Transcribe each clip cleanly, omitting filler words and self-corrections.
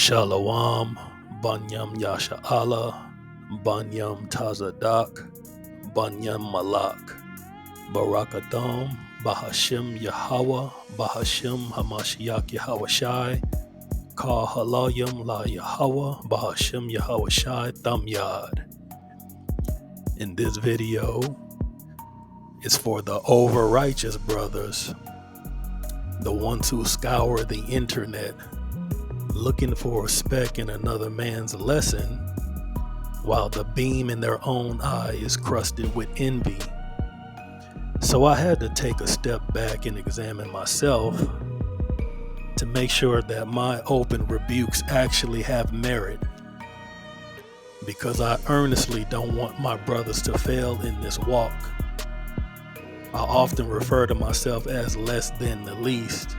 Shalom, Banyam Yasha Allah, Banyam Tazadak, Banyam Malak, Barakatham, Bahashim Yahweh, Bahashim Hamashiach Yahawashi, Ka Halayim La Yahweh, Bahashim Yahawashi Thamyad. In this video, it's for the over-righteous brothers, the ones who scour the internet looking for a speck in another man's lesson, while the beam in their own eye is crusted with envy. So I had to take a step back and examine myself to make sure that my open rebukes actually have merit, because I earnestly don't want my brothers to fail in this walk. I often refer to myself as less than the least.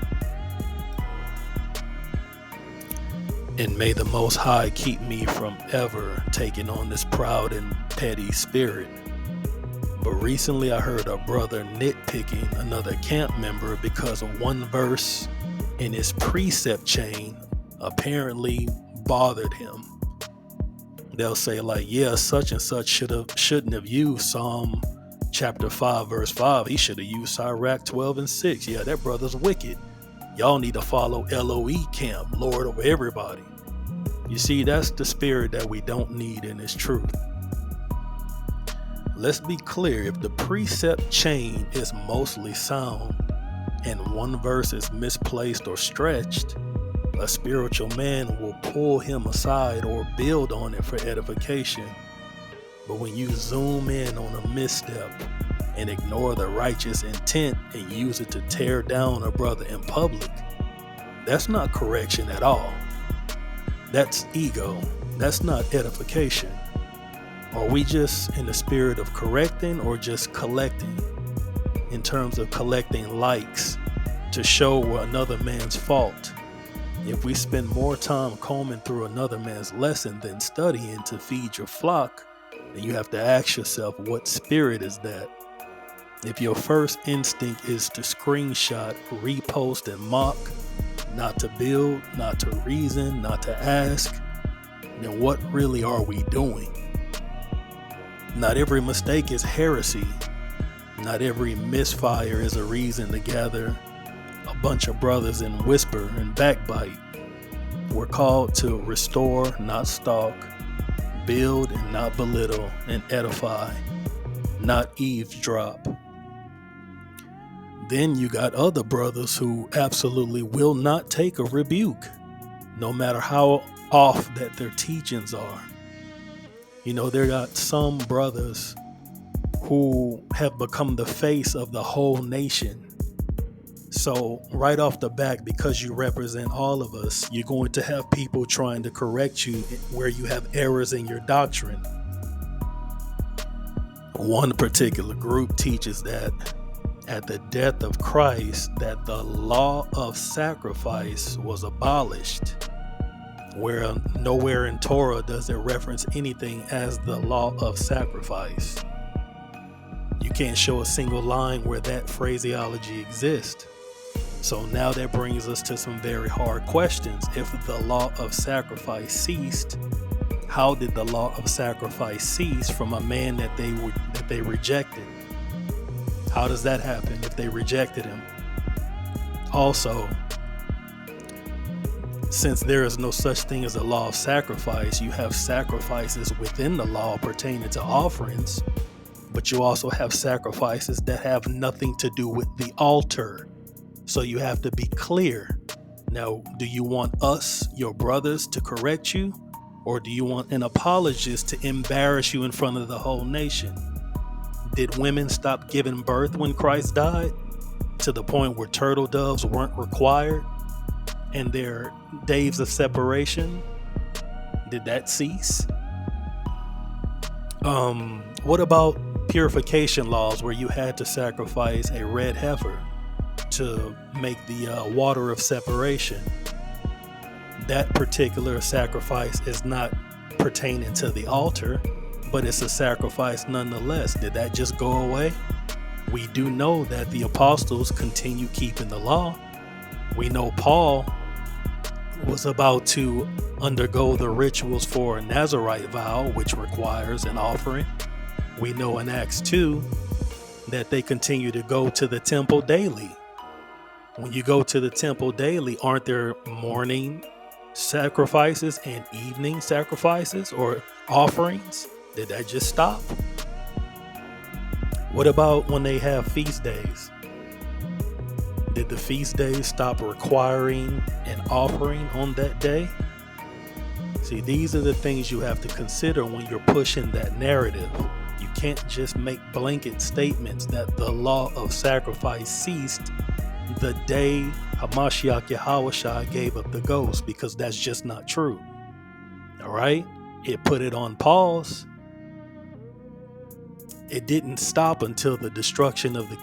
And may the Most High keep me from ever taking on this proud and petty spirit. But recently I heard a brother nitpicking another camp member because of one verse in his precept chain apparently bothered him. They'll say like, yeah, such and such shouldn't have used Psalm chapter 5 verse 5. He should have used Sirach 12 and 6. Yeah, that brother's wicked. Y'all need to follow LOE camp, Lord over everybody. You see, that's the spirit that we don't need in this truth. Let's be clear, if the precept chain is mostly sound and one verse is misplaced or stretched, a spiritual man will pull him aside or build on it for edification. But when you zoom in on a misstep and ignore the righteous intent and use it to tear down a brother in public, that's not correction at all. That's ego. That's not edification. Are we just in the spirit of correcting or just collecting, in terms of collecting likes to show another man's fault? If we spend more time combing through another man's lesson than studying to feed your flock, then you have to ask yourself, what spirit is that? If your first instinct is to screenshot, repost, and mock, not to build, not to reason, not to ask, then what really are we doing? Not every mistake is heresy. Not every misfire is a reason to gather a bunch of brothers and whisper and backbite. We're called to restore, not stalk, build and not belittle, and edify, not eavesdrop. Then you got other brothers who absolutely will not take a rebuke, no matter how off that their teachings are. You know, there got some brothers who have become the face of the whole nation. So right off the bat, because you represent all of us, you're going to have people trying to correct you where you have errors in your doctrine. One particular group teaches that at the death of Christ, that the law of sacrifice was abolished, where nowhere in Torah does it reference anything as the law of sacrifice. You can't show a single line where that phraseology exists. So now that brings us to some very hard questions. If the law of sacrifice ceased, how did the law of sacrifice cease from a man that they rejected? How does that happen if they rejected him? Also, since there is no such thing as a law of sacrifice, you have sacrifices within the law pertaining to offerings, but you also have sacrifices that have nothing to do with the altar. So you have to be clear. Now, do you want us, your brothers, to correct you? Or do you want an apologist to embarrass you in front of the whole nation? Did women stop giving birth when Christ died, to the point where turtle doves weren't required? And their days of separation, did that cease? What about purification laws where you had to sacrifice a red heifer to make the water of separation? That particular sacrifice is not pertaining to the altar, but it's a sacrifice nonetheless. Did that just go away? We do know that the apostles continue keeping the law. We know Paul was about to undergo the rituals for a Nazirite vow, which requires an offering. We know in Acts 2 that they continue to go to the temple daily. When you go to the temple daily, aren't there morning sacrifices and evening sacrifices or offerings? Did that just stop? What about when they have feast days? Did the feast days stop requiring an offering on that day? See, these are the things you have to consider when you're pushing that narrative. You can't just make blanket statements that the law of sacrifice ceased the day Hamashiach Yahawashi gave up the ghost, because that's just not true. All right? It put it on pause. It didn't stop until the destruction of the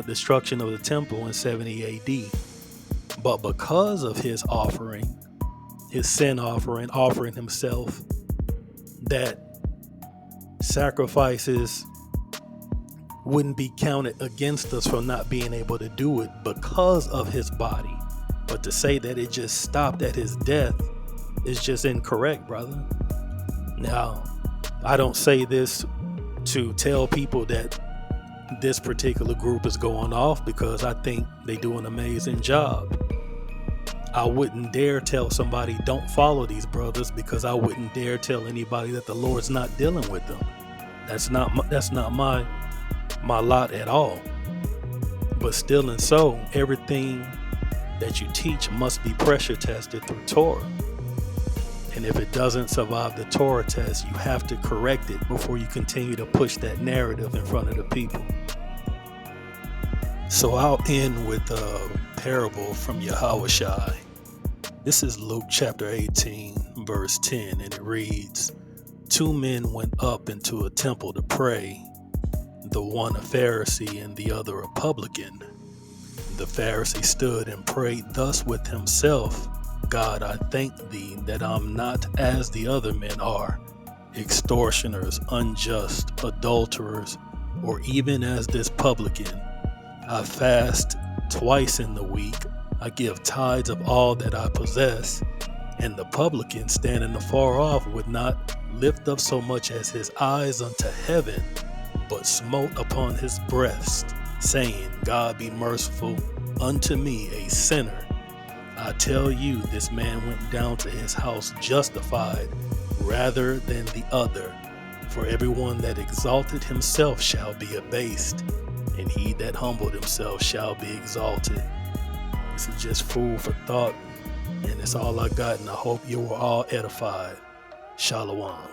destruction of the temple in 70 AD. But because of his offering, his sin offering himself, that sacrifices wouldn't be counted against us for not being able to do it because of his body. But to say that it just stopped at his death is just incorrect, brother. Now, I don't say this to tell people that this particular group is going off, because I think they do an amazing job. I wouldn't dare tell somebody don't follow these brothers, because I wouldn't dare tell anybody that the Lord's not dealing with them. That's not my lot at all. But still and so, everything that you teach must be pressure tested through Torah. And if it doesn't survive the Torah test, you have to correct it before you continue to push that narrative in front of the people. So I'll end with a parable from Yahawashi. This is Luke chapter 18, verse 10, and it reads, 2 men went up into a temple to pray, the one a Pharisee and the other a publican. The Pharisee stood and prayed thus with himself, God, I thank thee that I'm not as the other men are, extortioners, unjust, adulterers, or even as this publican. I fast twice in the week. I give tithes of all that I possess. And the publican, standing afar off, would not lift up so much as his eyes unto heaven, but smote upon his breast, saying, God be merciful unto me, a sinner. I tell you, this man went down to his house justified rather than the other. For everyone that exalted himself shall be abased, and he that humbled himself shall be exalted. This is just food for thought, and it's all I got, and I hope you were all edified. Shalom.